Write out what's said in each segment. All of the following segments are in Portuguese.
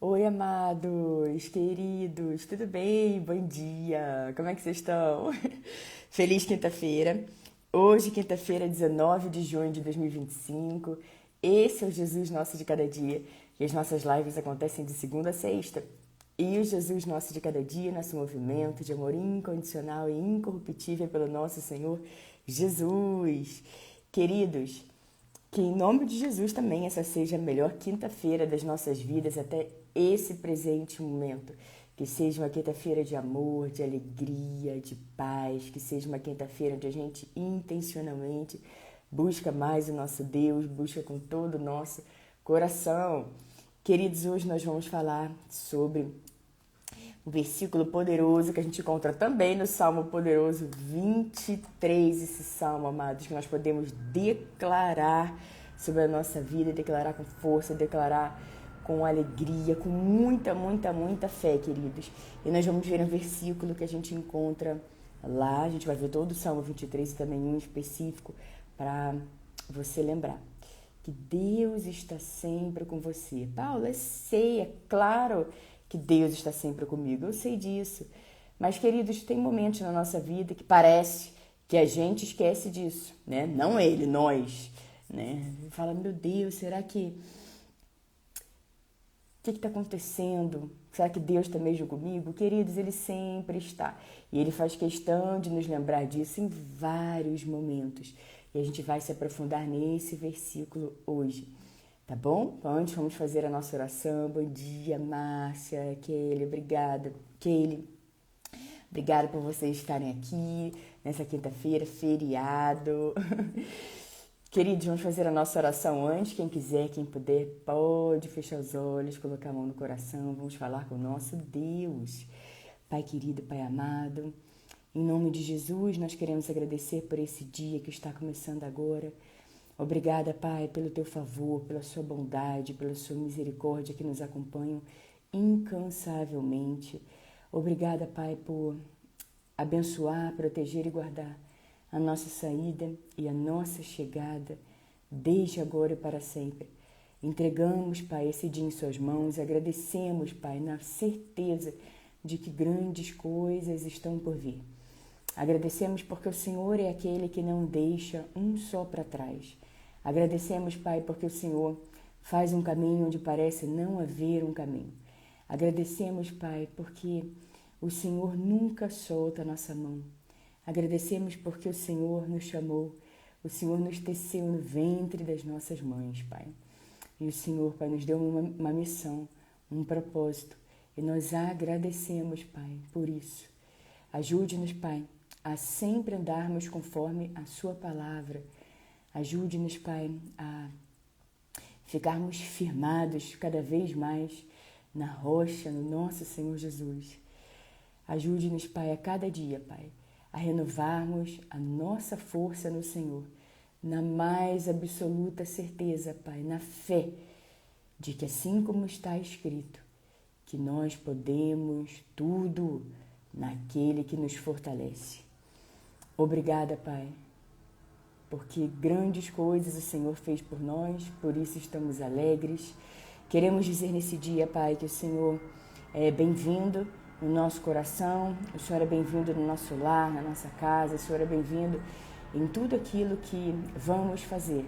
Oi, amados, queridos, tudo bem? Bom dia, como é que vocês estão? Feliz quinta-feira. Hoje, quinta-feira, 19 de junho de 2025. Esse é o Jesus Nosso de Cada Dia. E as nossas lives acontecem de segunda a sexta. E o Jesus Nosso de Cada Dia, nosso movimento de amor incondicional e incorruptível pelo nosso Senhor Jesus. Queridos, que em nome de Jesus também essa seja a melhor quinta-feira das nossas vidas até esse presente momento. Que seja uma quinta-feira de amor, de alegria, de paz. Que seja uma quinta-feira onde a gente intencionalmente busca mais o nosso Deus, busca com todo o nosso coração. Queridos, hoje nós vamos falar sobre o versículo poderoso que a gente encontra também no Salmo Poderoso 23, esse salmo, amados, que nós podemos declarar sobre a nossa vida, declarar com força, declarar com alegria, com muita fé, queridos. E nós vamos ver um versículo que a gente encontra lá, a gente vai ver todo o Salmo 23 e também um específico para você lembrar que Deus está sempre com você. Paulo, eu sei, é claro que Deus está sempre comigo, eu sei disso. Mas, queridos, tem momentos na nossa vida que parece que a gente esquece disso, né? Não ele, nós, né? Fala, meu Deus, será que... O que está acontecendo? Será que Deus está mesmo comigo? Queridos, Ele sempre está. E Ele faz questão de nos lembrar disso em vários momentos. E a gente vai se aprofundar nesse versículo hoje. Tá bom? Então, antes vamos fazer a nossa oração. Bom dia, Márcia, Kelly, obrigada. Kelly, obrigada por vocês estarem aqui nessa quinta-feira, feriado. Queridos, vamos fazer a nossa oração antes. Quem quiser, quem puder, pode fechar os olhos, colocar a mão no coração. Vamos falar com o nosso Deus. Pai querido, Pai amado, em nome de Jesus, nós queremos agradecer por esse dia que está começando agora. Obrigada, Pai, pelo teu favor, pela sua bondade, pela sua misericórdia que nos acompanham incansavelmente. Obrigada, Pai, por abençoar, proteger e guardar a nossa saída e a nossa chegada, desde agora e para sempre. Entregamos, Pai, esse dia em suas mãos e agradecemos, Pai, na certeza de que grandes coisas estão por vir. Agradecemos porque o Senhor é aquele que não deixa um só para trás. Agradecemos, Pai, porque o Senhor faz um caminho onde parece não haver um caminho. Agradecemos, Pai, porque o Senhor nunca solta a nossa mão. Agradecemos porque o Senhor nos chamou, o Senhor nos teceu no ventre das nossas mães, Pai. E o Senhor, Pai, nos deu uma missão, um propósito. E nós agradecemos, Pai, por isso. Ajude-nos, Pai, a sempre andarmos conforme a Sua palavra. Ajude-nos, Pai, a ficarmos firmados cada vez mais na rocha, no nosso Senhor Jesus. Ajude-nos, Pai, a cada dia, Pai, a renovarmos a nossa força no Senhor, na mais absoluta certeza, Pai, na fé de que assim como está escrito, que nós podemos tudo naquele que nos fortalece. Obrigada, Pai, porque grandes coisas o Senhor fez por nós, por isso estamos alegres. Queremos dizer nesse dia, Pai, que o Senhor é bem-vindo no nosso coração, o Senhor é bem-vindo no nosso lar, na nossa casa, o Senhor é bem-vindo em tudo aquilo que vamos fazer.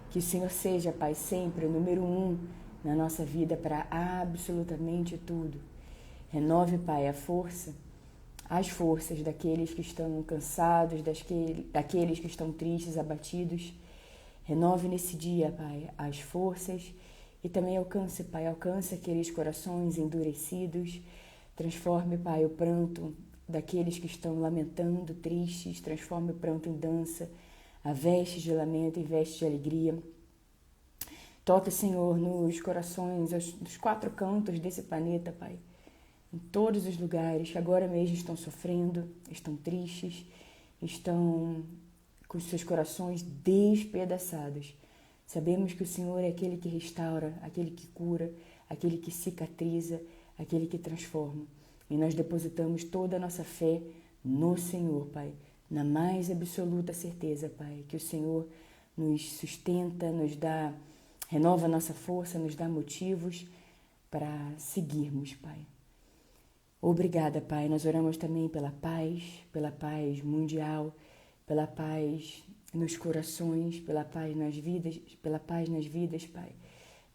Que o Senhor seja, Pai, sempre o número 1 na nossa vida para absolutamente tudo. Renove, Pai, as forças daqueles que estão cansados, daqueles que estão tristes, abatidos. Renove nesse dia, Pai, as forças e também alcance, Pai, alcance aqueles corações endurecidos. Transforme, Pai, o pranto daqueles que estão lamentando, tristes. Transforme o pranto em dança, a veste de lamento em veste de alegria. Toque, Senhor, nos corações, dos 4 cantos desse planeta, Pai. Em todos os lugares que agora mesmo estão sofrendo, estão tristes, estão com seus corações despedaçados. Sabemos que o Senhor é aquele que restaura, aquele que cura, aquele que cicatriza, aquele que transforma. E nós depositamos toda a nossa fé no Senhor, Pai, na mais absoluta certeza, Pai, que o Senhor nos sustenta, nos dá, renova a nossa força, nos dá motivos para seguirmos, Pai. Obrigada, Pai. Nós oramos também pela paz mundial, pela paz nos corações, pela paz nas vidas, Pai,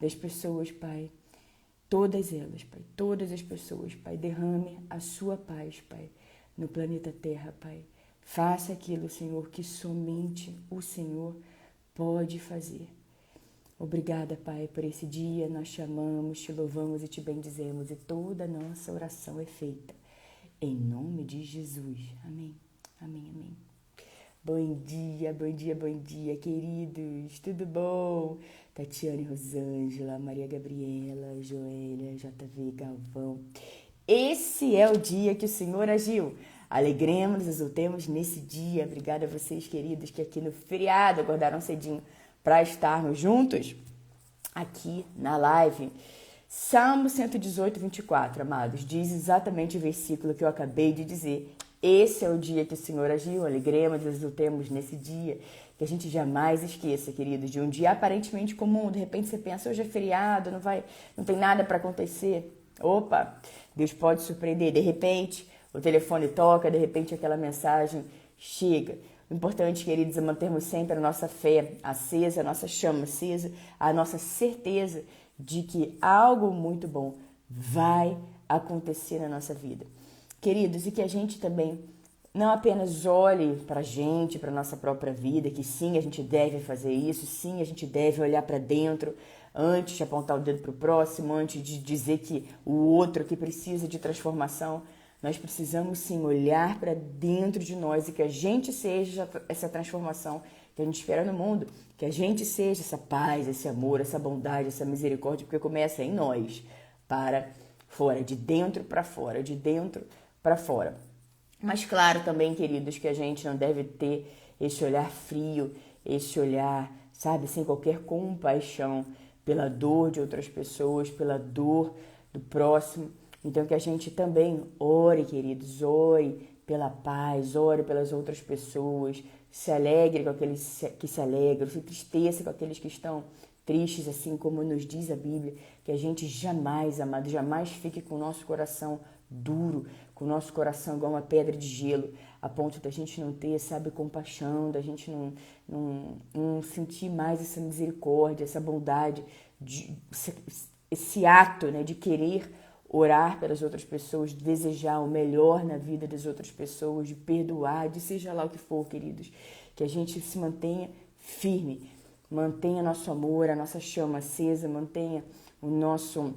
das pessoas, Pai. Todas elas, Pai, todas as pessoas, Pai, derrame a sua paz, Pai, no planeta Terra, Pai. Faça aquilo, Senhor, que somente o Senhor pode fazer. Obrigada, Pai, por esse dia. Nós te amamos, te louvamos e te bendizemos. E toda a nossa oração é feita em nome de Jesus. Amém, amém, amém. Bom dia, queridos. Tudo bom? Tatiane Rosângela, Maria Gabriela, Joélia, JV, Galvão. Esse é o dia que o Senhor agiu. Alegremos, exultemos nesse dia. Obrigada a vocês, queridos, que aqui no feriado acordaram cedinho para estarmos juntos aqui na live. Salmo 118, 24, amados, diz exatamente o versículo que eu acabei de dizer. Esse é o dia que o Senhor agiu, alegremos, exultemos nesse dia, que a gente jamais esqueça, queridos, de um dia aparentemente comum. De repente você pensa, hoje é feriado, não tem nada para acontecer. Opa, Deus pode surpreender. De repente o telefone toca, de repente aquela mensagem chega. O importante, queridos, é mantermos sempre a nossa fé acesa, a nossa chama acesa, a nossa certeza de que algo muito bom vai acontecer na nossa vida. Queridos, e que a gente também não apenas olhe para a gente, para a nossa própria vida, que sim, a gente deve fazer isso, sim, a gente deve olhar para dentro antes de apontar o dedo para o próximo, antes de dizer que o outro que precisa de transformação. Nós precisamos sim olhar para dentro de nós e que a gente seja essa transformação que a gente espera no mundo, que a gente seja essa paz, esse amor, essa bondade, essa misericórdia, porque começa em nós, para fora, de dentro para fora, de dentro para fora. Mas claro também, queridos, que a gente não deve ter esse olhar frio, esse olhar, sabe, sem qualquer compaixão pela dor de outras pessoas, pela dor do próximo. Então que a gente também ore, queridos, ore pela paz, ore pelas outras pessoas, se alegre com aqueles que se alegram, se tristeça com aqueles que estão tristes, assim como nos diz a Bíblia, que a gente jamais, amado, jamais fique com o nosso coração duro, com o nosso coração igual uma pedra de gelo, a ponto da gente não ter, sabe, compaixão, da gente não sentir mais essa misericórdia, essa bondade, esse ato, né, de querer orar pelas outras pessoas, de desejar o melhor na vida das outras pessoas, de perdoar, de seja lá o que for, queridos, que a gente se mantenha firme, mantenha nosso amor, a nossa chama acesa, mantenha o nosso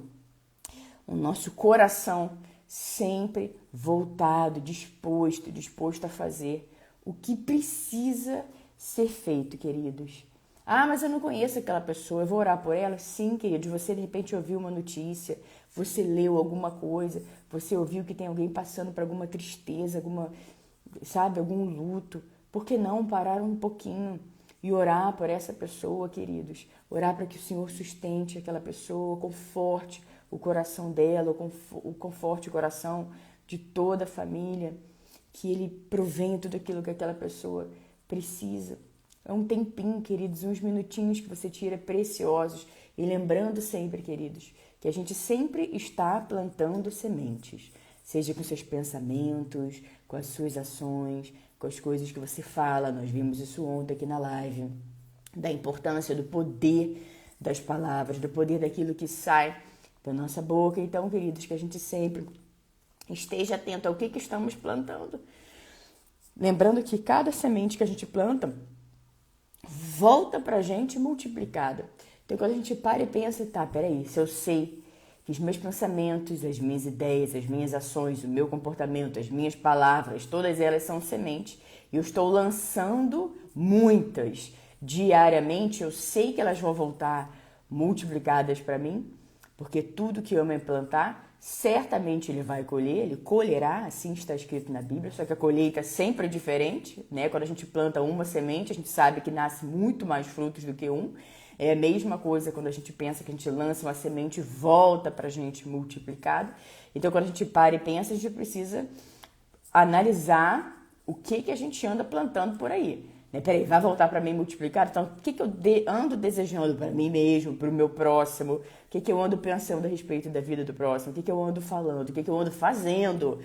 coração sempre voltado, disposto a fazer o que precisa ser feito, queridos. Ah, mas eu não conheço aquela pessoa, eu vou orar por ela? Sim, queridos, você de repente ouviu uma notícia, você leu alguma coisa, você ouviu que tem alguém passando por alguma tristeza, algum luto. Por que não parar um pouquinho e orar por essa pessoa, queridos? Orar para que o Senhor sustente aquela pessoa, conforte o coração dela, conforte o coração de toda a família, que Ele provenha tudo aquilo que aquela pessoa precisa. É um tempinho, queridos, uns minutinhos que você tira preciosos. E lembrando sempre, queridos, que a gente sempre está plantando sementes. Seja com seus pensamentos, com as suas ações, com as coisas que você fala. Nós vimos isso ontem aqui na live. Da importância do poder das palavras, do poder daquilo que sai da nossa boca. Então, queridos, que a gente sempre esteja atento ao que estamos plantando. Lembrando que cada semente que a gente planta volta pra gente multiplicada. Então, quando a gente para e pensa, peraí, se eu sei que os meus pensamentos, as minhas ideias, as minhas ações, o meu comportamento, as minhas palavras, todas elas são sementes, e eu estou lançando muitas diariamente, eu sei que elas vão voltar multiplicadas para mim, porque tudo que eu me plantar, certamente ele vai colher, ele colherá, assim está escrito na Bíblia, só que a colheita sempre é diferente, né? Quando a gente planta uma semente, a gente sabe que nasce muito mais frutos do que um. É a mesma coisa quando a gente pensa que a gente lança uma semente e volta para a gente multiplicado. Então, quando a gente para e pensa, a gente precisa analisar o que a gente anda plantando por aí. Né? Peraí, vai voltar para mim multiplicado? Então, o que eu ando desejando para mim mesmo, para o meu próximo? O que eu ando pensando a respeito da vida do próximo? O que eu ando falando? O que eu ando fazendo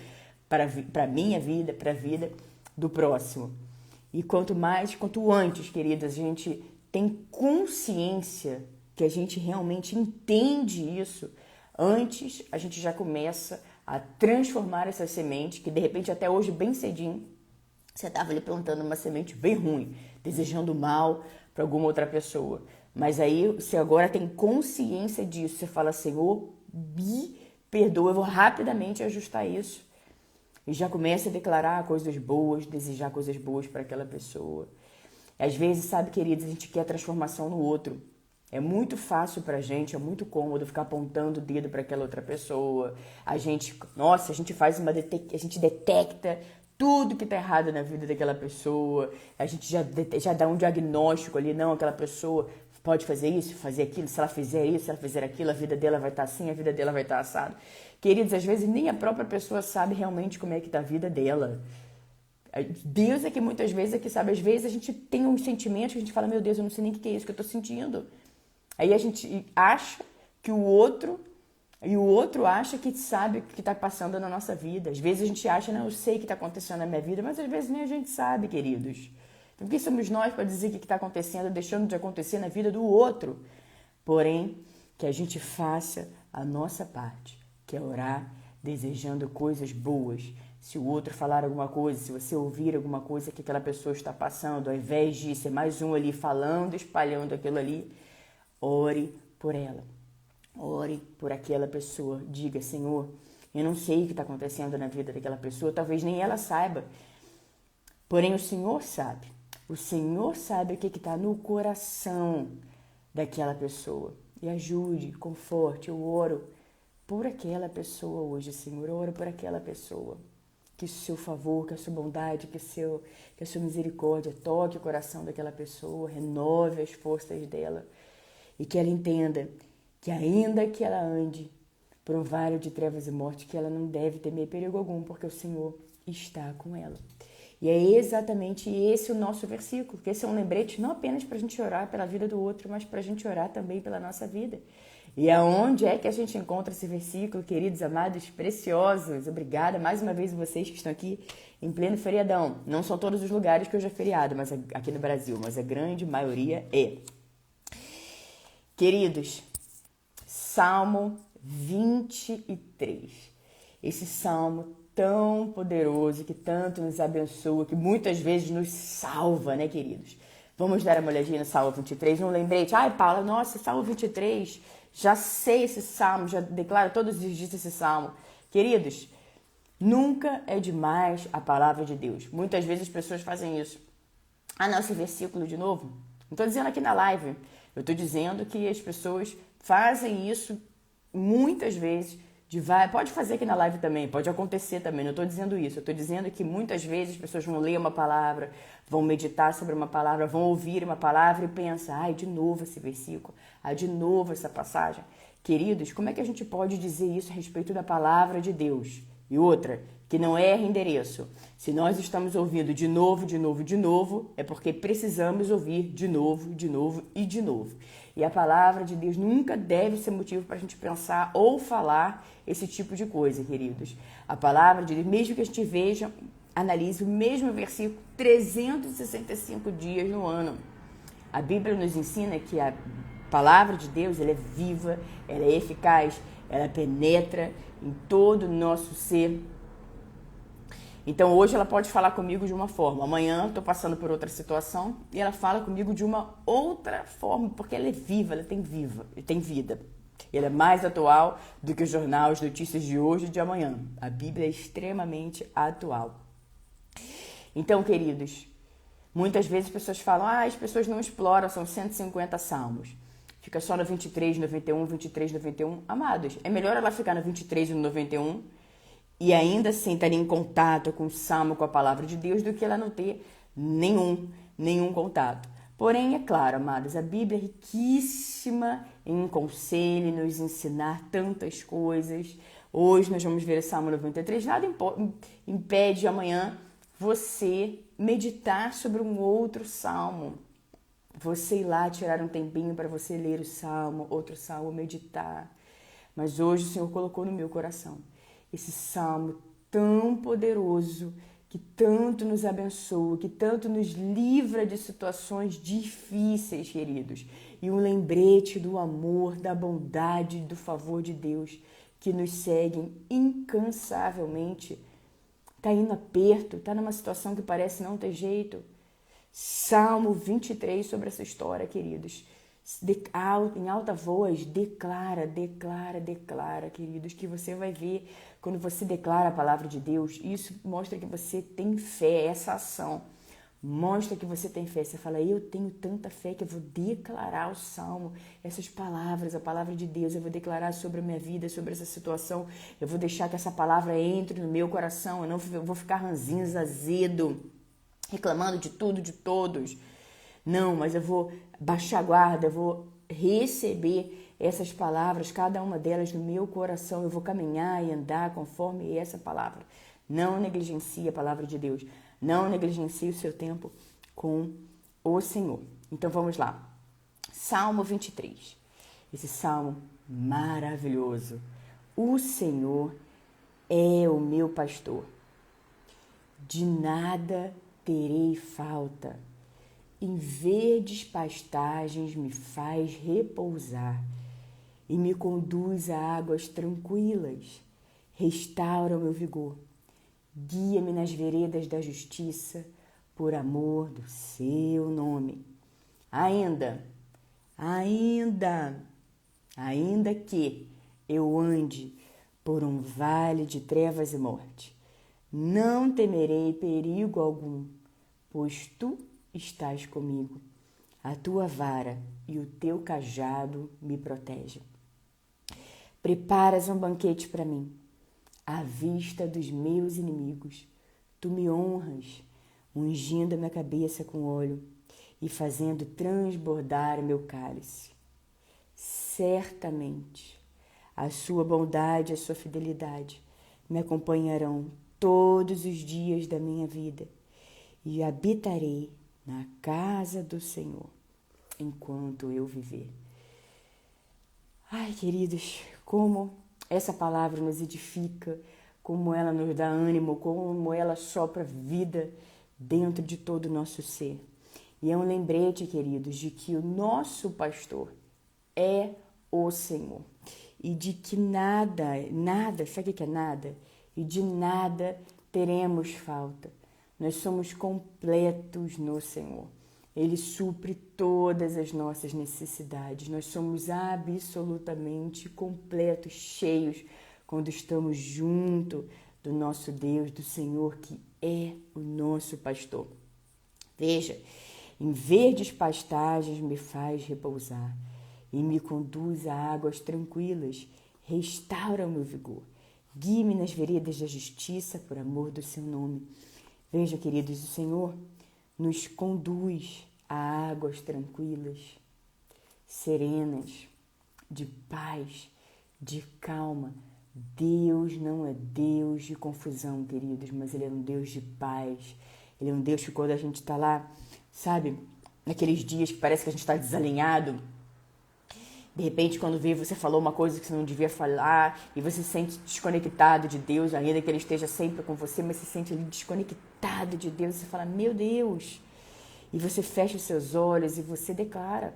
para a minha vida, para a vida do próximo? E quanto antes, queridas, a gente tem consciência que a gente realmente entende isso, antes a gente já começa a transformar essa semente, que de repente até hoje, bem cedinho, você estava ali plantando uma semente bem ruim, desejando mal para alguma outra pessoa. Mas aí você agora tem consciência disso, você fala, Senhor, me perdoa, eu vou rapidamente ajustar isso. E já começa a declarar coisas boas, desejar coisas boas para aquela pessoa. Às vezes, sabe, queridos, a gente quer transformação no outro. É muito fácil pra gente, é muito cômodo ficar apontando o dedo para aquela outra pessoa. A gente faz a gente detecta tudo que tá errado na vida daquela pessoa. A gente já dá um diagnóstico ali, não, aquela pessoa pode fazer isso, fazer aquilo, se ela fizer isso, se ela fizer aquilo, a vida dela vai estar assim, a vida dela vai estar assado. Queridos, às vezes nem a própria pessoa sabe realmente como é que tá a vida dela. Deus é que muitas vezes é que sabe. Às vezes a gente tem uns sentimentos que a gente fala, meu Deus, eu não sei nem o que é isso que eu tô sentindo. Aí a gente acha que o outro acha que sabe o que está passando na nossa vida. Às vezes a gente acha, não, eu sei o que está acontecendo na minha vida, mas às vezes nem a gente sabe, queridos. Então, quem somos nós para dizer o que está acontecendo, deixando de acontecer na vida do outro? Porém, que a gente faça a nossa parte, que é orar, desejando coisas boas. Se o outro falar alguma coisa, se você ouvir alguma coisa que aquela pessoa está passando, ao invés de ser mais um ali falando, espalhando aquilo ali, ore por ela. Ore por aquela pessoa. Diga, Senhor, eu não sei o que está acontecendo na vida daquela pessoa, talvez nem ela saiba. Porém, o Senhor sabe. O Senhor sabe o que está no coração daquela pessoa. E ajude, conforte, eu oro por aquela pessoa hoje, Senhor. Eu oro por aquela pessoa. Que o seu favor, que a sua bondade, que a sua misericórdia toque o coração daquela pessoa, renove as forças dela. E que ela entenda que ainda que ela ande por um vale de trevas e morte, que ela não deve temer perigo algum, porque o Senhor está com ela. E é exatamente esse o nosso versículo, que esse é um lembrete não apenas para a gente orar pela vida do outro, mas para a gente orar também pela nossa vida. E aonde é que a gente encontra esse versículo, queridos, amados, preciosos? Obrigada mais uma vez a vocês que estão aqui em pleno feriadão. Não são todos os lugares que hoje é feriado, mas aqui no Brasil, mas a grande maioria é. Queridos, Salmo 23. Esse salmo tão poderoso, que tanto nos abençoa, que muitas vezes nos salva, né, queridos? Vamos dar uma olhadinha no Salmo 23, um lembrete. Ai, Paula, nossa, Salmo 23, já sei esse salmo, já declaro todos os dias esse salmo. Queridos, nunca é demais a palavra de Deus. Muitas vezes as pessoas fazem isso. Ah, não, esse versículo de novo? Não estou dizendo aqui na live. Eu estou dizendo que as pessoas fazem isso muitas vezes. Pode fazer aqui na live também, pode acontecer também, não estou dizendo isso. Eu estou dizendo que muitas vezes as pessoas vão ler uma palavra, vão meditar sobre uma palavra, vão ouvir uma palavra e pensam, ai, de novo esse versículo, ai, de novo essa passagem. Queridos, como é que a gente pode dizer isso a respeito da palavra de Deus? E outra, que não erra endereço. Se nós estamos ouvindo de novo, de novo, de novo, é porque precisamos ouvir de novo, de novo e de novo. E a palavra de Deus nunca deve ser motivo para a gente pensar ou falar esse tipo de coisa, queridos. A palavra de Deus, mesmo que a gente veja, analise o mesmo versículo 365 dias no ano. A Bíblia nos ensina que a palavra de Deus, ela é viva, ela é eficaz, ela penetra em todo o nosso ser. Então hoje ela pode falar comigo de uma forma, amanhã estou passando por outra situação e ela fala comigo de uma outra forma, porque ela é viva, ela tem vida. Ela é mais atual do que o jornal, as notícias de hoje e de amanhã. A Bíblia é extremamente atual. Então, queridos, muitas vezes as pessoas falam, as pessoas não exploram, são 150 salmos. Fica só no 23, 91, 23, 91. Amados, é melhor ela ficar no 23 e no 91 e ainda assim estar em contato com o salmo, com a palavra de Deus, do que ela não ter nenhum contato. Porém, é claro, amados, a Bíblia é riquíssima em conselho, nos ensinar tantas coisas. Hoje nós vamos ver o Salmo 93. Nada impede amanhã você meditar sobre um outro salmo. Você ir lá, tirar um tempinho para você ler o salmo, outro salmo, meditar. Mas hoje o Senhor colocou no meu coração esse salmo tão poderoso, que tanto nos abençoa, que tanto nos livra de situações difíceis, queridos. E um lembrete do amor, da bondade, do favor de Deus, que nos seguem incansavelmente. Está indo aperto, está numa situação que parece não ter jeito. Salmo 23 sobre essa história, queridos. Em alta voz, declara, queridos, que você vai ver quando você declara a palavra de Deus. Isso mostra que você tem fé, essa ação mostra que você tem fé. Você fala, eu tenho tanta fé que eu vou declarar o salmo, essas palavras, a palavra de Deus, eu vou declarar sobre a minha vida, sobre essa situação. Eu vou deixar que essa palavra entre no meu coração, eu não vou ficar ranzinza, azedo, reclamando de tudo, de todos. Não, mas eu vou baixar a guarda, eu vou receber essas palavras, cada uma delas no meu coração. Eu vou caminhar e andar conforme essa palavra. Não negligencie a palavra de Deus. Não negligencie o seu tempo com o Senhor. Então vamos lá. Salmo 23. Esse salmo maravilhoso. O Senhor é o meu pastor. De nada terei falta. Em verdes pastagens me faz repousar e me conduz a águas tranquilas. Restaura o meu vigor. Guia-me nas veredas da justiça por amor do seu nome. Ainda que eu ande por um vale de trevas e morte, não temerei perigo algum, pois tu estás comigo. A tua vara e o teu cajado me protegem. Preparas um banquete para mim, à vista dos meus inimigos. Tu me honras, ungindo a minha cabeça com óleo e fazendo transbordar o meu cálice. Certamente, a sua bondade e a sua fidelidade me acompanharão todos os dias da minha vida e habitarei na casa do Senhor enquanto eu viver. Ai, queridos, como essa palavra nos edifica, como ela nos dá ânimo, como ela sopra vida dentro de todo o nosso ser. E é um lembrete, queridos, de que o nosso pastor é o Senhor. E de que nada, sabe o que é nada? E de nada teremos falta. Nós somos completos no Senhor. Ele supre todas as nossas necessidades. Nós somos absolutamente completos, cheios, quando estamos junto do nosso Deus, do Senhor, que é o nosso pastor. Veja, em verdes pastagens me faz repousar e me conduz a águas tranquilas. Restaura o meu vigor. Guie-me nas veredas da justiça por amor do seu nome. Veja, queridos, o Senhor nos conduz a águas tranquilas, serenas, de paz, de calma. Deus não é Deus de confusão, queridos, mas Ele é um Deus de paz. Ele é um Deus que quando a gente está lá, sabe, naqueles dias que parece que a gente está desalinhado, de repente, quando vê, você falou uma coisa que você não devia falar e você se sente desconectado de Deus, ainda que Ele esteja sempre com você, mas se sente ali desconectado de Deus. Você fala, meu Deus! E você fecha os seus olhos e você declara,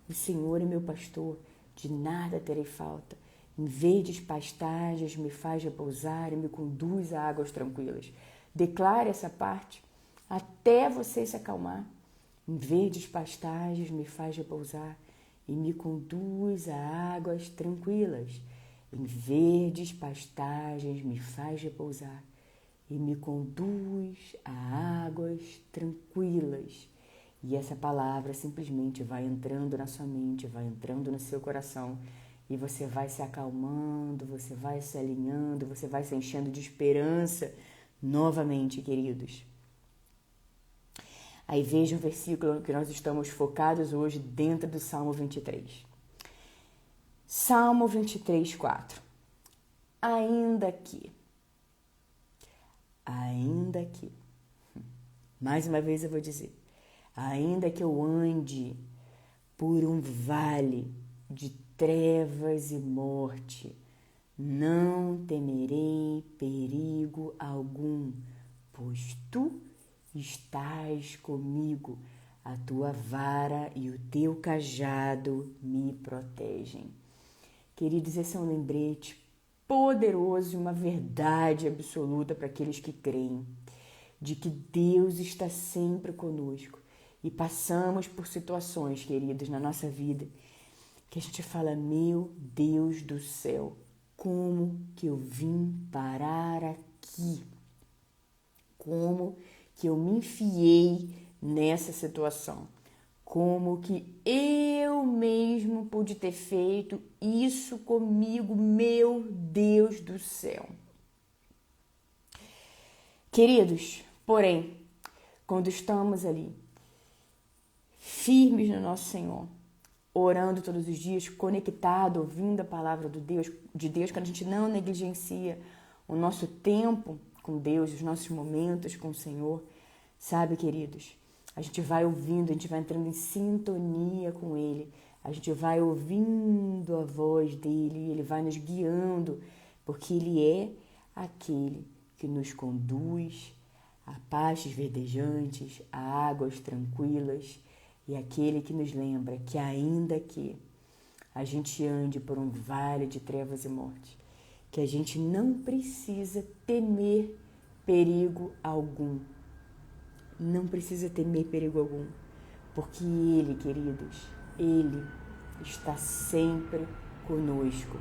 o Senhor é meu pastor, de nada terei falta. Em verdes pastagens me faz repousar e me conduz a águas tranquilas. Declare essa parte até você se acalmar. Em verdes pastagens me faz repousar e me conduz a águas tranquilas. Em verdes pastagens me faz repousar e me conduz a águas tranquilas. E essa palavra simplesmente vai entrando na sua mente, vai entrando no seu coração e você vai se acalmando, você vai se alinhando, você vai se enchendo de esperança novamente, queridos. Aí veja o versículo que nós estamos focados hoje dentro do Salmo 23. Salmo 23, 4. Ainda que. Mais uma vez eu vou dizer, ainda que eu ande por um vale de trevas e morte, não temerei perigo algum, pois tu estás comigo, a tua vara e o teu cajado me protegem. Queridos, esse é um lembrete poderoso e uma verdade absoluta para aqueles que creem, de que Deus está sempre conosco. E passamos por situações, queridos, na nossa vida, que a gente fala, meu Deus do céu, como que eu vim parar aqui? Como que eu me enfiei nessa situação? Como que eu mesmo pude ter feito isso comigo, meu Deus do céu? Queridos, porém, quando estamos ali, firmes no nosso Senhor, orando todos os dias, conectado, ouvindo a palavra de Deus, quando a gente não negligencia o nosso tempo com Deus, os nossos momentos com o Senhor, sabe, queridos? A gente vai ouvindo, a gente vai entrando em sintonia com Ele, a gente vai ouvindo a voz dEle, Ele vai nos guiando, porque Ele é aquele que nos conduz a pastos verdejantes, a águas tranquilas, e aquele que nos lembra que ainda que a gente ande por um vale de trevas e morte, que a gente não precisa temer perigo algum. Não precisa temer perigo algum, porque Ele, queridos, Ele está sempre conosco,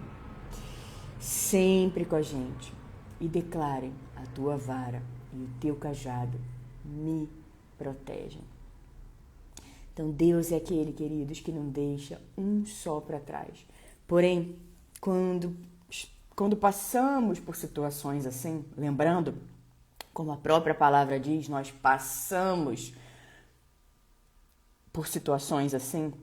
sempre com a gente. E declarem, a tua vara e o teu cajado me protegem. Então, Deus é aquele, queridos, que não deixa um só para trás. Porém, quando passamos por situações assim, lembrando, como a própria palavra diz, nós passamos por situações assim,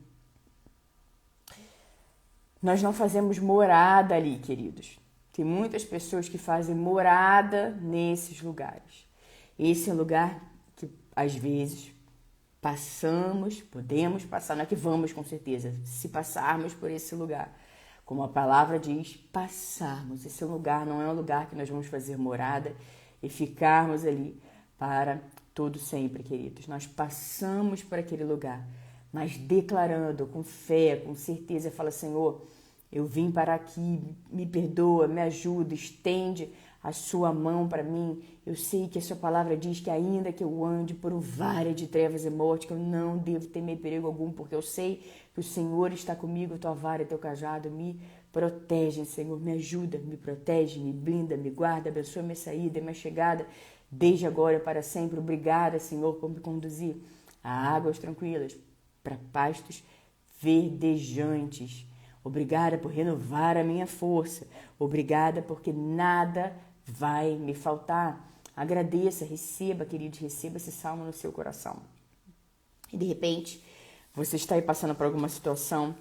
nós não fazemos morada ali, queridos. Tem muitas pessoas que fazem morada nesses lugares. Esse é um lugar que, às vezes, podemos passar, não é que vamos com certeza, se passarmos por esse lugar. Como a palavra diz, passarmos. Esse lugar não é um lugar que nós vamos fazer morada e ficarmos ali para todo sempre, queridos. Nós passamos por aquele lugar, mas declarando com fé, com certeza, fala, Senhor, eu vim para aqui, me perdoa, me ajuda, estende a sua mão para mim. Eu sei que a sua palavra diz que ainda que eu ande por um vale de trevas e morte, que eu não devo temer perigo algum, porque eu sei que o Senhor está comigo, a tua vara e teu cajado me protegem, Senhor, me ajuda, me protege, me blinda, me guarda, abençoa minha saída e minha chegada, desde agora e para sempre. Obrigada, Senhor, por me conduzir a águas tranquilas, para pastos verdejantes. Obrigada por renovar a minha força. Obrigada porque nada vai me faltar. Agradeça, receba, queridos, receba esse salmo no seu coração. E de repente, você está aí passando por alguma situação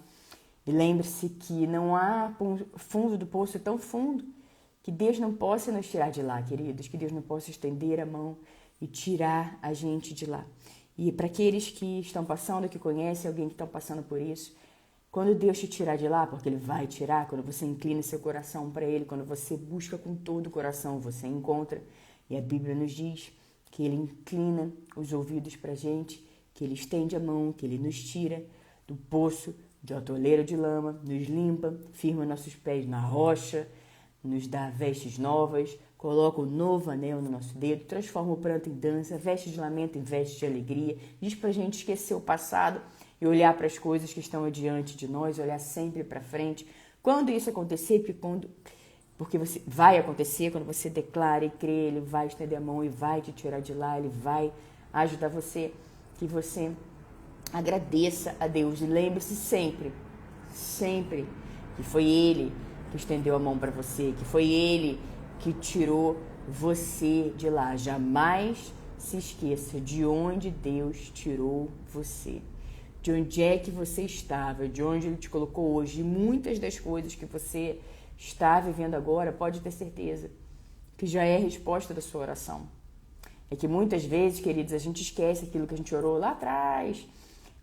e lembre-se que não há fundo do poço tão fundo que Deus não possa nos tirar de lá, queridos, que Deus não possa estender a mão e tirar a gente de lá. E para aqueles que estão passando, que conhecem alguém que está passando por isso, quando Deus te tirar de lá, porque Ele vai tirar, quando você inclina seu coração para Ele, quando você busca com todo o coração, você encontra. E a Bíblia nos diz que Ele inclina os ouvidos para a gente, que Ele estende a mão, que Ele nos tira do poço, de atoleiro de lama, nos limpa, firma nossos pés na rocha, nos dá vestes novas, coloca um novo anel no nosso dedo, transforma o pranto em dança, vestes de lamento em vestes de alegria, diz pra gente esquecer o passado e olhar para as coisas que estão adiante de nós, olhar sempre para frente. Quando isso acontecer, porque vai acontecer, quando você declara e crê, Ele vai estender a mão e vai te tirar de lá, Ele vai ajudar você, que você agradeça a Deus e lembre-se sempre, sempre, que foi Ele que estendeu a mão para você, que foi Ele que tirou você de lá. Jamais se esqueça de onde Deus tirou você, de onde é que você estava, de onde Ele te colocou hoje. E muitas das coisas que você está vivendo agora, pode ter certeza que já é a resposta da sua oração. É que muitas vezes, queridos, a gente esquece aquilo que a gente orou lá atrás,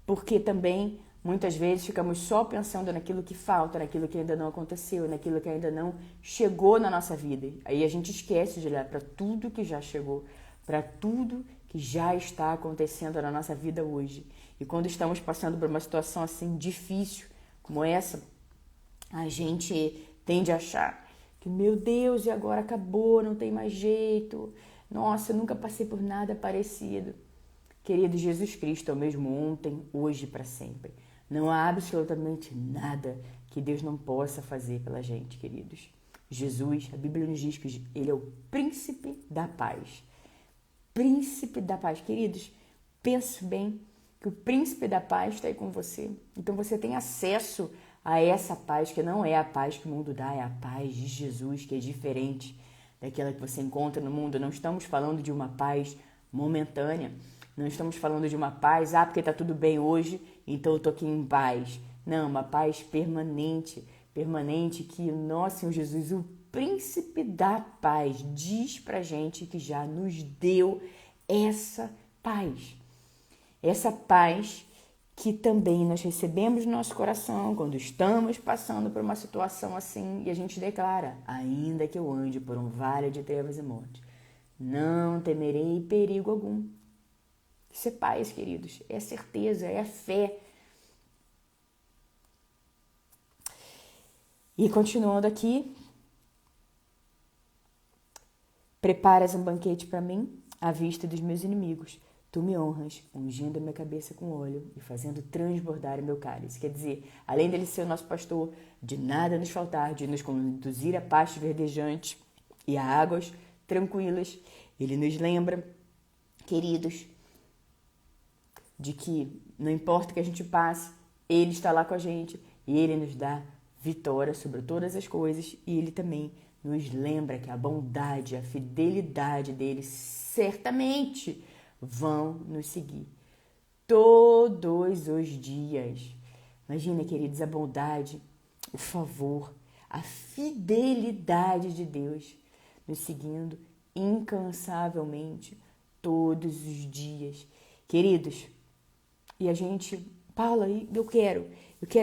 porque também muitas vezes ficamos só pensando naquilo que falta, naquilo que ainda não aconteceu, naquilo que ainda não chegou na nossa vida. Aí a gente esquece de olhar para tudo que já chegou, para tudo que já está acontecendo na nossa vida hoje. E quando estamos passando por uma situação assim difícil como essa, a gente tende a achar que, meu Deus, e agora acabou, não tem mais jeito. Nossa, eu nunca passei por nada parecido. Querido, Jesus Cristo é o mesmo ontem, hoje e para sempre. Não há absolutamente nada que Deus não possa fazer pela gente, queridos. Jesus, a Bíblia nos diz que ele é o príncipe da paz. Príncipe da paz. Queridos, pense bem que o príncipe da paz está aí com você. Então você tem acesso a essa paz, que não é a paz que o mundo dá, é a paz de Jesus, que é diferente daquela que você encontra no mundo. Não estamos falando de uma paz momentânea, não estamos falando de uma paz, porque está tudo bem hoje, então eu estou aqui em paz. Não, uma paz permanente, permanente, que o nosso Senhor Jesus, o príncipe da paz, diz pra gente que já nos deu essa paz. Essa paz que também nós recebemos no nosso coração quando estamos passando por uma situação assim e a gente declara: ainda que eu ande por um vale de trevas e morte, não temerei perigo algum. Isso é paz, queridos, é certeza, é fé. E continuando aqui, preparas um banquete para mim à vista dos meus inimigos. Tu me honras, ungindo a minha cabeça com óleo e fazendo transbordar o meu cálice. Quer dizer, além dele ser o nosso pastor, de nada nos faltar, de nos conduzir a pastos verdejantes e a águas tranquilas, ele nos lembra, queridos, de que não importa o que a gente passe, ele está lá com a gente e ele nos dá vitória sobre todas as coisas, e ele também nos lembra que a bondade, a fidelidade dele certamente vão nos seguir todos os dias. Imagina, queridos, a bondade, o favor, a fidelidade de Deus nos seguindo incansavelmente todos os dias. Queridos, e a gente, Paula, eu quero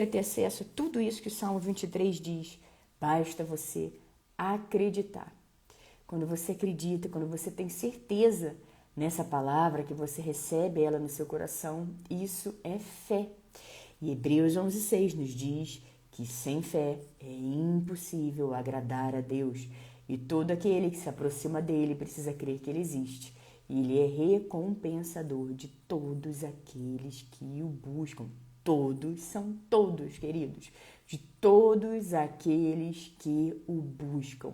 ter acesso a tudo isso que o Salmo 23 diz. Basta você acreditar. Quando você acredita, quando você tem certeza nessa palavra, que você recebe ela no seu coração, isso é fé. E Hebreus 11:6 nos diz que sem fé é impossível agradar a Deus. E todo aquele que se aproxima dele precisa crer que ele existe. E ele é recompensador de todos aqueles que o buscam. Todos são todos, queridos. De todos aqueles que o buscam.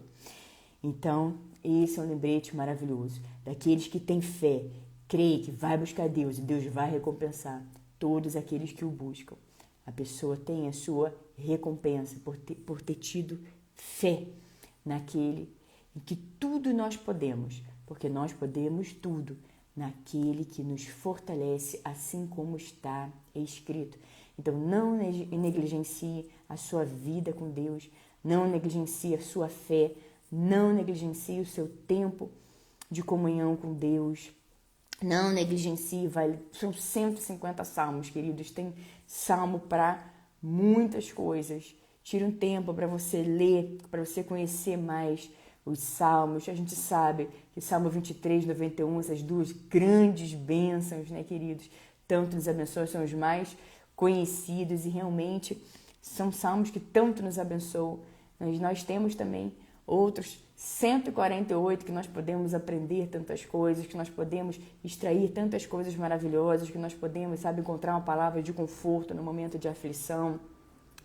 Então, esse é um lembrete maravilhoso. Daqueles que têm fé, crê que vai buscar Deus e Deus vai recompensar todos aqueles que o buscam. A pessoa tem a sua recompensa por ter tido fé naquele em que tudo nós podemos, porque nós podemos tudo naquele que nos fortalece, assim como está escrito. Então, não negligencie a sua vida com Deus, não negligencie a sua fé, não negligencie o seu tempo de comunhão com Deus. Não negligencie, são 150 salmos, queridos. Tem salmo para muitas coisas. Tire um tempo para você ler, para você conhecer mais os salmos. A gente sabe que Salmo 23, 91, essas duas grandes bênçãos, né, queridos? Tanto nos abençoam, são os mais conhecidos e realmente são salmos que tanto nos abençoam. Nós temos também outros 148 que nós podemos aprender tantas coisas, que nós podemos extrair tantas coisas maravilhosas, que nós podemos, encontrar uma palavra de conforto no momento de aflição.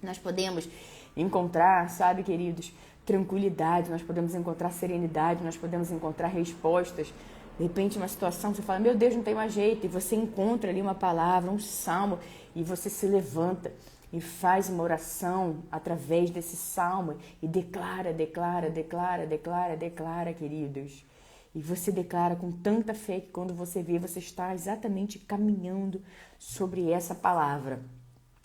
Nós podemos encontrar, queridos, tranquilidade, nós podemos encontrar serenidade, nós podemos encontrar respostas. De repente, uma situação, você fala, meu Deus, não tem mais jeito, e você encontra ali uma palavra, um salmo, e você se levanta e faz uma oração através desse salmo e declara, queridos. E você declara com tanta fé que quando você vê, você está exatamente caminhando sobre essa palavra.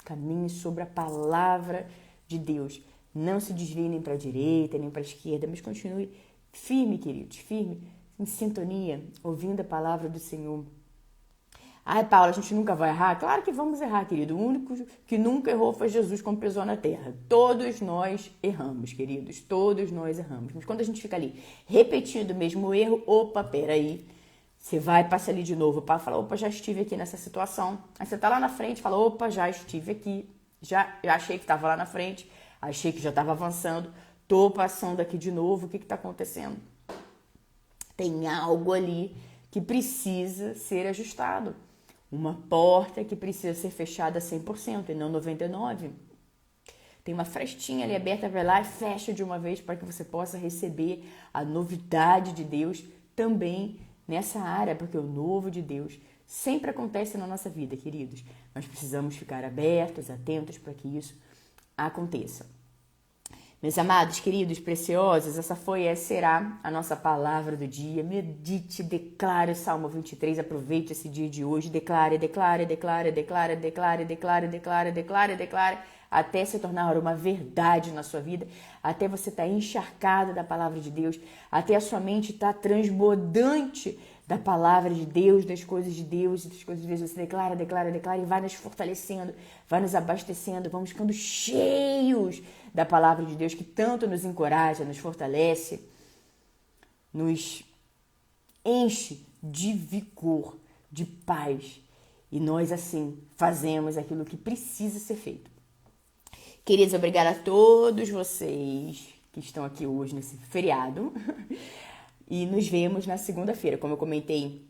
Caminhe sobre a palavra de Deus. Não se desvie nem para a direita, nem para a esquerda, mas continue firme, queridos, firme. em sintonia, ouvindo a palavra do Senhor. Ai, Paula, a gente nunca vai errar? Claro que vamos errar, querido. O único que nunca errou foi Jesus quando pisou na terra. Todos nós erramos, queridos. Todos nós erramos. Mas quando a gente fica ali repetindo o mesmo erro, opa, peraí. Você vai, passa ali de novo, fala, opa, já estive aqui nessa situação. Aí você tá lá na frente, fala, opa, já estive aqui. Já achei que estava lá na frente, achei que já estava avançando. Tô passando aqui de novo, o que está acontecendo? Tem algo ali que precisa ser ajustado. Uma porta que precisa ser fechada 100% e não 99%. Tem uma frestinha ali aberta, vai lá e fecha de uma vez para que você possa receber a novidade de Deus também nessa área, porque o novo de Deus sempre acontece na nossa vida, queridos. Nós precisamos ficar abertos, atentos para que isso aconteça. Meus amados, queridos, preciosos, essa será a nossa palavra do dia. Medite, declare o Salmo 23, aproveite esse dia de hoje, declare, até se tornar uma verdade na sua vida, até você estar encharcado da palavra de Deus, até a sua mente estar transbordante da palavra de Deus, das coisas de Deus, das coisas de Deus. Você declara e vai nos fortalecendo, vai nos abastecendo, vamos ficando cheios da palavra de Deus que tanto nos encoraja, nos fortalece, nos enche de vigor, de paz. E nós, assim, fazemos aquilo que precisa ser feito. Queridos, obrigada a todos vocês que estão aqui hoje nesse feriado. E nos vemos na segunda-feira, como eu comentei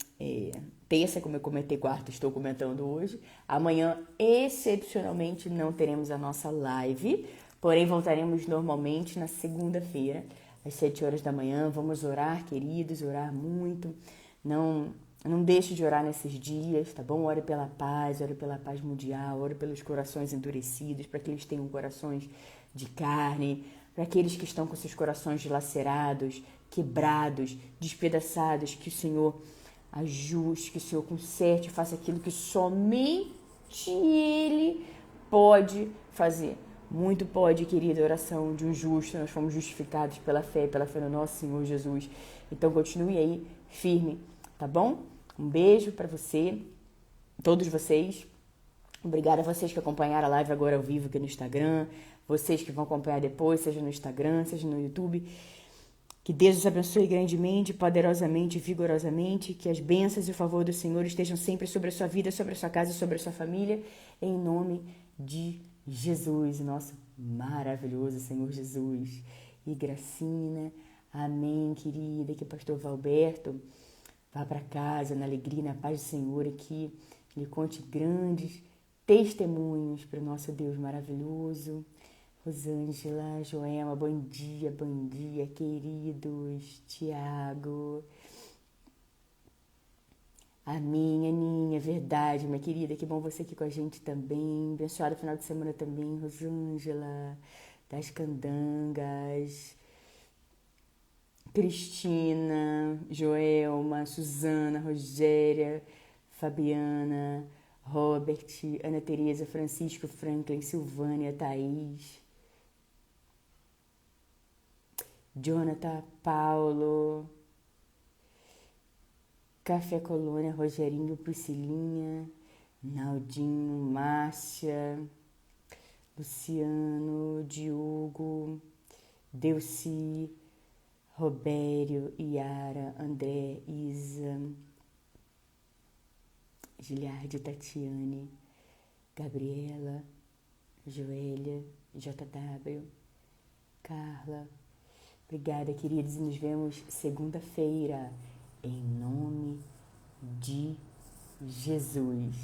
terça, como eu comentei quarta, estou comentando hoje. Amanhã, excepcionalmente, não teremos a nossa live, porém voltaremos normalmente na segunda-feira, às 7 horas da manhã. Vamos orar, queridos, orar muito. Não deixe de orar nesses dias, tá bom? Ore pela paz mundial, ore pelos corações endurecidos, para que eles tenham corações de carne, para aqueles que estão com seus corações dilacerados, quebrados, despedaçados, que o Senhor ajuste, que o Senhor conserte, faça aquilo que somente Ele pode fazer. Muito pode, querida, a oração de um justo. Nós fomos justificados pela fé no nosso Senhor Jesus. Então continue aí, firme, tá bom? Um beijo para você, todos vocês. Obrigada a vocês que acompanharam a live agora ao vivo aqui no Instagram, vocês que vão acompanhar depois, seja no Instagram, seja no YouTube. Que Deus os abençoe grandemente, poderosamente, vigorosamente, que as bênçãos e o favor do Senhor estejam sempre sobre a sua vida, sobre a sua casa e sobre a sua família, em nome de Jesus, nosso maravilhoso Senhor Jesus. E Gracina, amém, querida, que o pastor Valberto vá para casa na alegria, na paz do Senhor, e que Ele conte grandes testemunhos para o nosso Deus maravilhoso. Rosângela, Joelma, bom dia, queridos. Tiago, a minha Aninha, verdade, minha querida, que bom você aqui com a gente também. Abençoado final de semana também, Rosângela, das Candangas, Cristina, Joelma, Suzana, Rogéria, Fabiana, Robert, Ana Tereza, Francisco, Franklin, Silvânia, Thaís, Jonathan, Paulo, Café Colônia, Rogerinho, Priscilinha, Naldinho, Márcia, Luciano, Diogo, Delci, Robério, Iara, André, Isa, Giliardi, Tatiane, Gabriela, Joélia, JW, Carla. Obrigada, queridos, e nos vemos segunda-feira, em nome de Jesus.